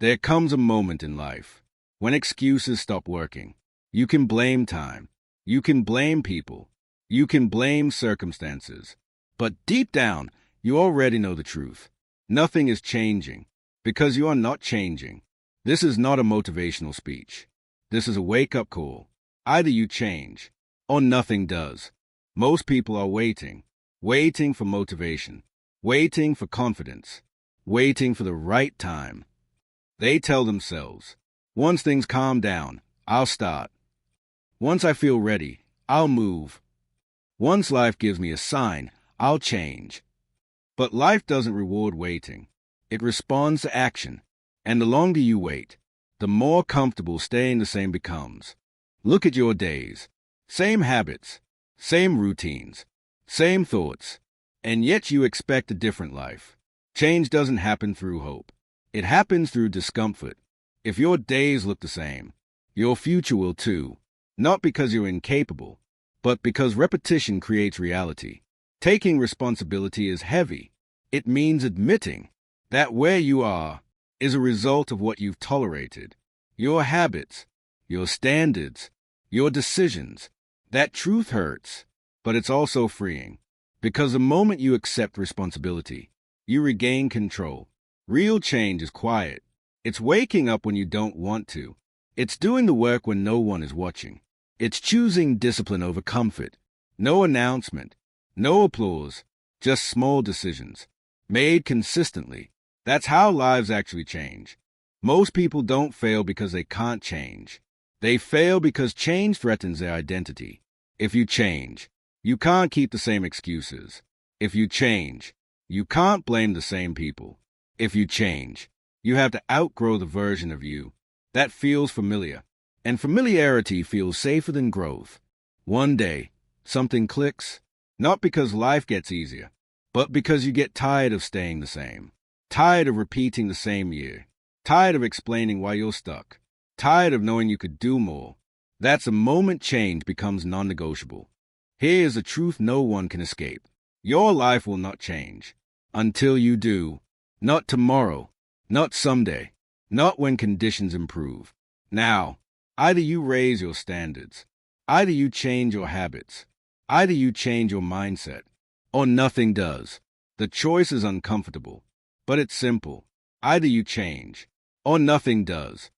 There comes a moment in life when excuses stop working. You can blame time. You can blame people. You can blame circumstances. But deep down, you already know the truth. Nothing is changing because you are not changing. This is not a motivational speech. This is a wake-up call. Either you change or nothing does. Most people are waiting for motivation, waiting for confidence, waiting for the right time. They tell themselves, once things calm down, I'll start. Once I feel ready, I'll move. Once life gives me a sign, I'll change. But life doesn't reward waiting. It responds to action. And the longer you wait, the more comfortable staying the same becomes. Look at your days. Same habits, same routines, same thoughts, and yet you expect a different life. Change doesn't happen through hope. It happens through discomfort. If your days look the same, your future will too. Not because you're incapable, but because repetition creates reality. Taking responsibility is heavy. It means admitting that where you are is a result of what you've tolerated. Your habits, your standards, your decisions. That truth hurts, but it's also freeing. Because the moment you accept responsibility, you regain control. Real change is quiet. It's waking up when you don't want to. It's doing the work when no one is watching. It's choosing discipline over comfort. No announcement, no applause, just small decisions, made consistently. That's how lives actually change. Most people don't fail because they can't change. They fail because change threatens their identity. If you change, you can't keep the same excuses. If you change, you can't blame the same people. If you change, you have to outgrow the version of you that feels familiar. And familiarity feels safer than growth. One day, something clicks, not because life gets easier, but because you get tired of staying the same. Tired of repeating the same year. Tired of explaining why you're stuck. Tired of knowing you could do more. That's the moment change becomes non-negotiable. Here is a truth no one can escape. Your life will not change until you do. Not tomorrow, not someday, not when conditions improve. Now, either you raise your standards, either you change your habits, either you change your mindset, or nothing does. The choice is uncomfortable, but it's simple. Either you change or nothing does.